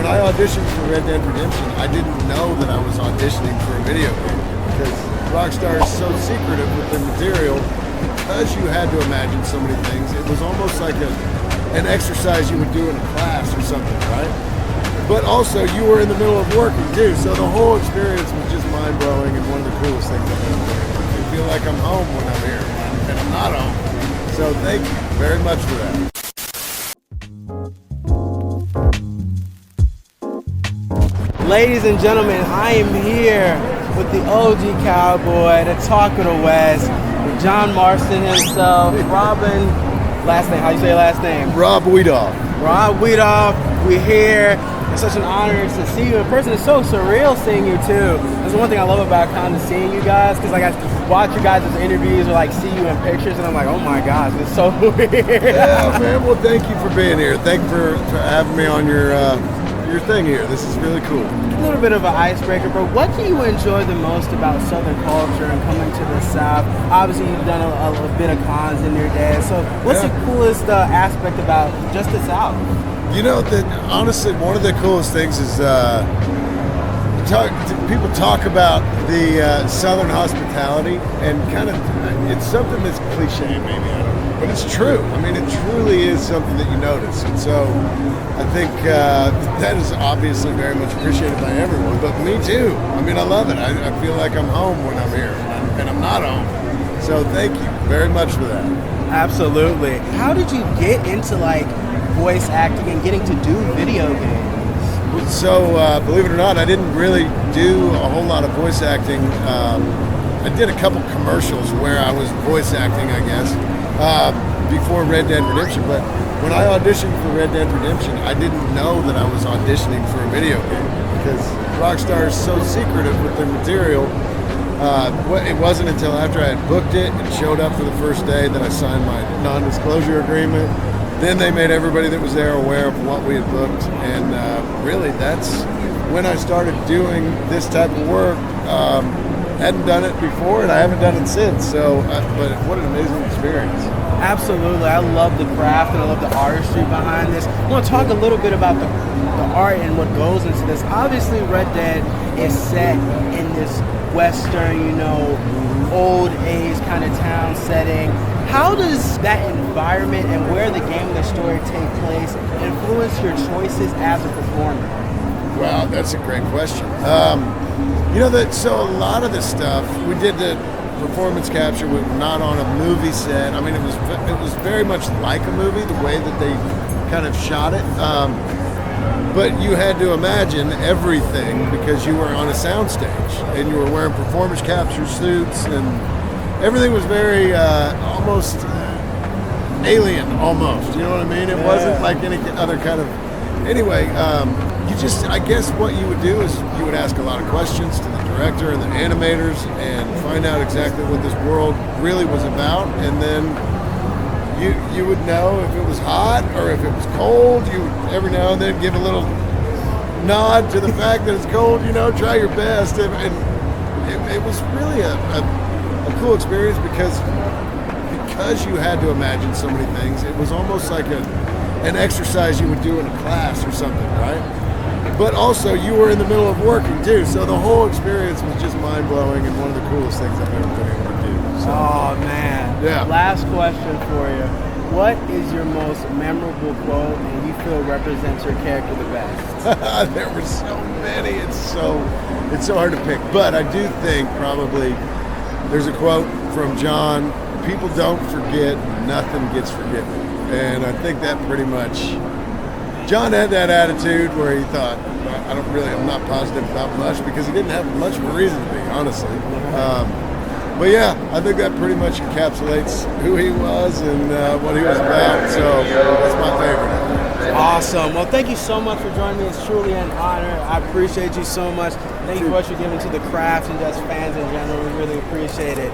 when I auditioned for Red Dead Redemption, I didn't know that I was auditioning for a video game because Rockstar is so secretive with their material. Because you had to imagine so many things, it was almost like an exercise you would do in a class or something, right? But also, you were in the middle of working too, so the whole experience was just mind-blowing and one of the coolest things I've ever done. I feel like I'm home when I'm here, and I'm not home. So thank you very much for that. Ladies and gentlemen, I am here with the OG Cowboy, the Talk of the West, with John Marston himself, Robin, last name, how you say your last name? Rob Wiethoff. Rob Wiethoff, we're here. It's such an honor to see you in person. It's so surreal seeing you too. That's one thing I love about kind of seeing you guys, because like I watch you guys' interviews or like see you in pictures and I'm like, oh my gosh, it's so weird. Yeah, man, well thank you for being here. Thank you for having me on your thing here. This is really cool. A little bit of an icebreaker, but what do you enjoy the most about Southern culture and coming to the South? Obviously, you've done a bit of cons in your day. So, what's the coolest aspect about just the South? You know, honestly, one of the coolest things is people talk about the Southern hospitality, and kind of it's something that's cliche, maybe, I don't know, but it's true. I mean, it truly is something that you notice, and so I think that is obviously very much appreciated by everyone, but me too. I mean, I love it. I feel like I'm home when I'm here, and I'm not home. So thank you very much for that. Absolutely. How did you get into like voice acting and getting to do video games? So, believe it or not, I didn't really do a whole lot of voice acting. I did a couple commercials where I was voice acting, I guess, before Red Dead Redemption. But when I auditioned for Red Dead Redemption, I didn't know that I was auditioning for a video game because Rockstar is so secretive with their material. It wasn't until after I had booked it and showed up for the first day that I signed my non-disclosure agreement. Then they made everybody that was there aware of what we had booked, and really that's when I started doing this type of work. Hadn't done it before, and I haven't done it since, so but what an amazing experience. Absolutely. I love the craft and I love the artistry behind this. I want to talk a little bit about the art and what goes into this. Obviously, Red Dead is set in this Western, old age kind of town setting. How does that environment and where the game and the story take place influence your choices as a performer? Wow, that's a great question. So a lot of this stuff, we did the performance capture. We were not on a movie set. I mean, it was very much like a movie, the way that they kind of shot it. But you had to imagine everything because you were on a soundstage and you were wearing performance capture suits, and everything was very almost alien, almost. You know what I mean? It wasn't like any other kind of. Anyway, I guess what you would do is you would ask a lot of questions to the director and the animators and find out exactly what this world really was about, and then you would know if it was hot or if it was cold. You would every now and then give a little nod to the fact that it's cold, try your best, and it was really a cool experience because you had to imagine so many things. It was almost like an exercise you would do in a class or something, right? But also, you were in the middle of working too, so the whole experience was just mind-blowing and one of the coolest things I've ever been able to do. So, oh man. Yeah. Last question for you. What is your most memorable quote and you feel represents your character the best? There were so many. It's so hard to pick. But I do think probably there's a quote from John: "People don't forget, nothing gets forgiven." And I think that pretty much, John had that attitude where he thought, I'm not positive about much, because he didn't have much of a reason to be, honestly. But yeah, I think that pretty much encapsulates who he was and what he was about. So that's my favorite. Awesome. Well, thank you so much for joining me. It's truly an honor. I appreciate you so much. Thank you for what you're giving to the craft and just fans in general. We really appreciate it.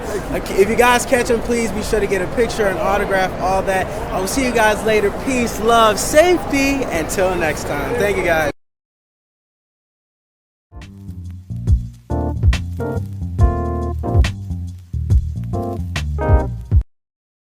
If you guys catch him, please be sure to get a picture, an autograph, all that. I will see you guys later. Peace, love, safety. Until next time. Thank you, guys.